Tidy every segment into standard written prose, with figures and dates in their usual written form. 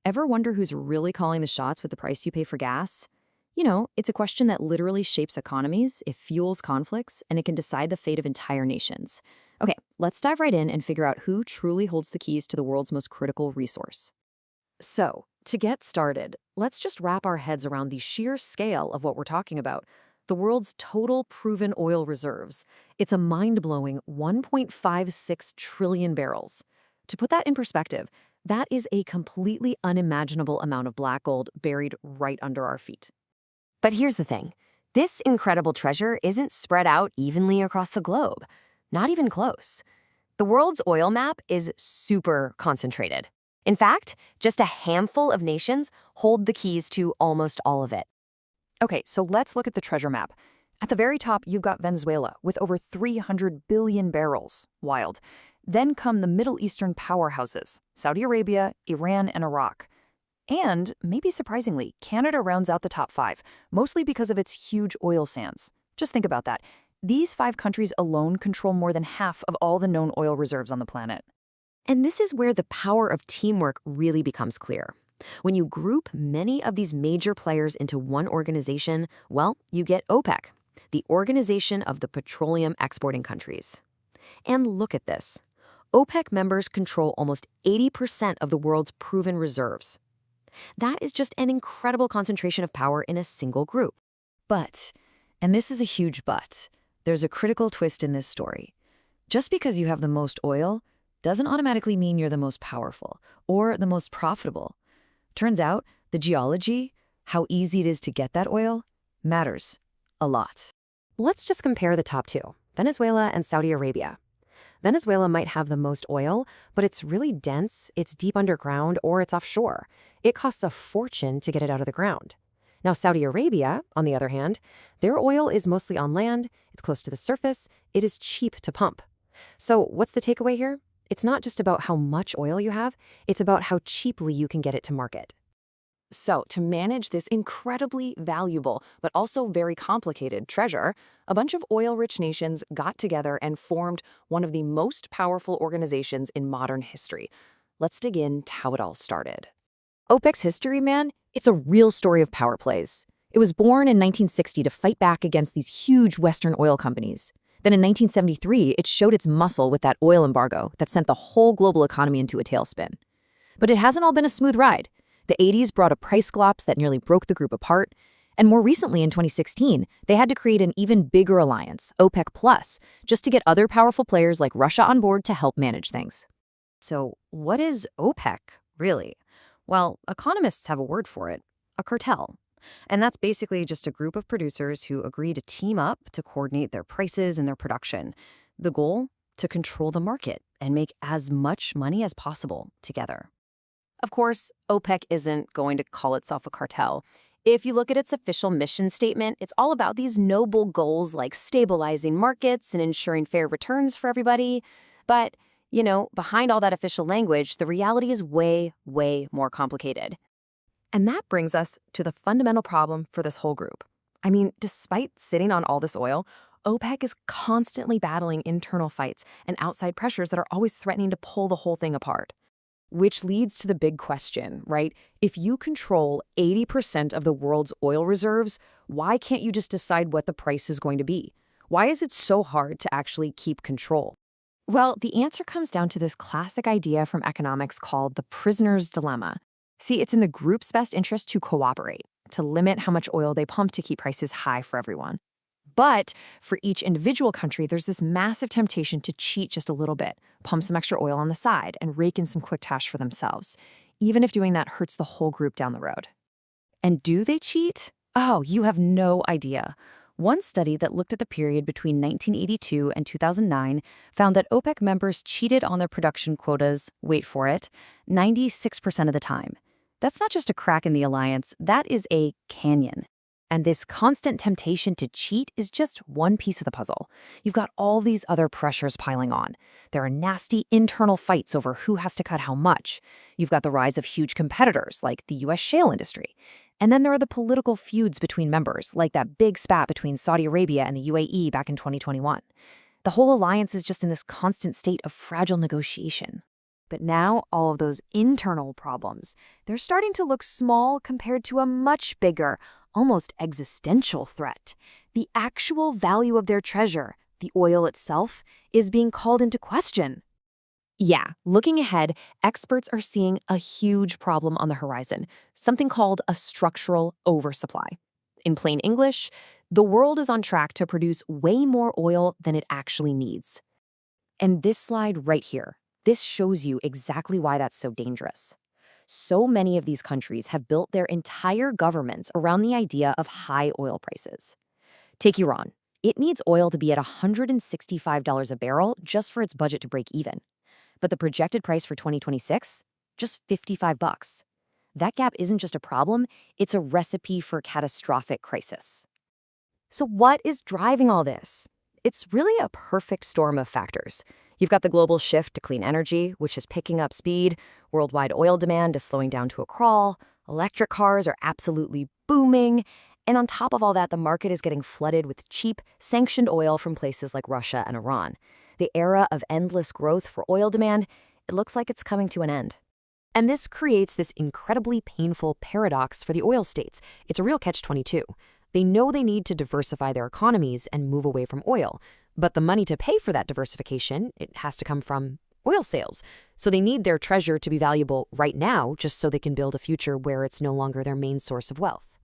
Ever wonder who's really calling the shots with the price you pay for gas? It's a question that literally shapes economies, it fuels conflicts, and it can decide the fate of entire nations. Okay, let's dive right in and figure out who truly holds the keys to the world's most critical resource. So, to get started, let's just wrap our heads around the sheer scale of what we're talking about. The world's total proven oil reserves. It's a mind-blowing 1.56 trillion barrels. To put that in perspective, that is a completely unimaginable amount of black gold buried right under our feet. But here's the thing. This incredible treasure isn't spread out evenly across the globe. Not even close. The world's oil map is super concentrated. In fact, just a handful of nations hold the keys to almost all of it. Okay, so let's look at the treasure map. At the very top, you've got Venezuela with over 300 billion barrels. Wild. Then come the Middle Eastern powerhouses, Saudi Arabia, Iran, and Iraq. And, maybe surprisingly, Canada rounds out the top five, mostly because of its huge oil sands. Just think about that. These five countries alone control more than half of all the known oil reserves on the planet. And this is where the power of teamwork really becomes clear. When you group many of these major players into one organization, well, you get OPEC, the Organization of the Petroleum Exporting Countries. And look at this. OPEC members control almost 80% of the world's proven reserves. That is just an incredible concentration of power in a single group. But, and this is a huge but, there's a critical twist in this story. Just because you have the most oil doesn't automatically mean you're the most powerful or the most profitable. Turns out, the geology, how easy it is to get that oil, matters a lot. Let's just compare the top two, Venezuela and Saudi Arabia. Venezuela might have the most oil, but it's really dense, it's deep underground, or it's offshore. It costs a fortune to get it out of the ground. Now, Saudi Arabia, on the other hand, their oil is mostly on land, it's close to the surface, it is cheap to pump. So what's the takeaway here? It's not just about how much oil you have, it's about how cheaply you can get it to market. So, to manage this incredibly valuable, but also very complicated treasure, a bunch of oil-rich nations got together and formed one of the most powerful organizations in modern history. Let's dig into how it all started. OPEC's history, man, it's a real story of power plays. It was born in 1960 to fight back against these huge Western oil companies. Then in 1973, it showed its muscle with that oil embargo that sent the whole global economy into a tailspin. But it hasn't all been a smooth ride. The 80s brought a price collapse that nearly broke the group apart. And more recently, in 2016, they had to create an even bigger alliance, OPEC+, just to get other powerful players like Russia on board to help manage things. So what is OPEC, really? Well, economists have a word for it, a cartel. And that's basically just a group of producers who agree to team up to coordinate their prices and their production. The goal? To control the market and make as much money as possible together. Of course, OPEC isn't going to call itself a cartel. If you look at its official mission statement, it's all about these noble goals like stabilizing markets and ensuring fair returns for everybody. But, behind all that official language, the reality is way, way more complicated. And that brings us to the fundamental problem for this whole group. I mean, despite sitting on all this oil, OPEC is constantly battling internal fights and outside pressures that are always threatening to pull the whole thing apart. Which leads to the big question, right? If you control 80% of the world's oil reserves, why can't you just decide what the price is going to be? Why is it so hard to actually keep control? Well, the answer comes down to this classic idea from economics called the prisoner's dilemma. See, it's in the group's best interest to cooperate, to limit how much oil they pump to keep prices high for everyone. But for each individual country, there's this massive temptation to cheat just a little bit, pump some extra oil on the side, and rake in some quick cash for themselves, even if doing that hurts the whole group down the road. And do they cheat? Oh, you have no idea. One study that looked at the period between 1982 and 2009 found that OPEC members cheated on their production quotas, wait for it, 96% of the time. That's not just a crack in the alliance, that is a canyon. And this constant temptation to cheat is just one piece of the puzzle. You've got all these other pressures piling on. There are nasty internal fights over who has to cut how much. You've got the rise of huge competitors like the US shale industry. And then there are the political feuds between members, like that big spat between Saudi Arabia and the UAE back in 2021. The whole alliance is just in this constant state of fragile negotiation. But now, all of those internal problems, they're starting to look small compared to a much bigger, almost existential threat. The actual value of their treasure, the oil itself, is being called into question. Yeah, looking ahead, experts are seeing a huge problem on the horizon, something called a structural oversupply. In plain English, the world is on track to produce way more oil than it actually needs. And this slide right here, this shows you exactly why that's so dangerous. So many of these countries have built their entire governments around the idea of high oil prices. Take Iran. It needs oil to be at $165 a barrel just for its budget to break even. But the projected price for 2026? Just $55. That gap isn't just a problem, it's a recipe for catastrophic crisis. So what is driving all this? It's really a perfect storm of factors. You've got the global shift to clean energy, which is picking up speed. Worldwide oil demand is slowing down to a crawl. Electric cars are absolutely booming. And on top of all that, the market is getting flooded with cheap, sanctioned oil from places like Russia and Iran. The era of endless growth for oil demand, it looks like it's coming to an end. And this creates this incredibly painful paradox for the oil states. It's a real catch-22. They know they need to diversify their economies and move away from oil, but the money to pay for that diversification, it has to come from oil sales. So they need their treasure to be valuable right now just so they can build a future where it's no longer their main source of wealth.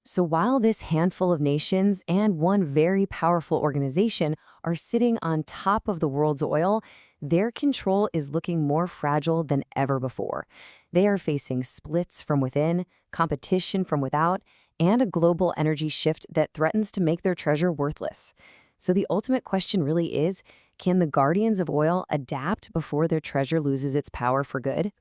So while this handful of nations and one very powerful organization are sitting on top of the world's oil, their control is looking more fragile than ever before. They are facing splits from within, competition from without, and a global energy shift that threatens to make their treasure worthless. So the ultimate question really is, can the guardians of oil adapt before their treasure loses its power for good?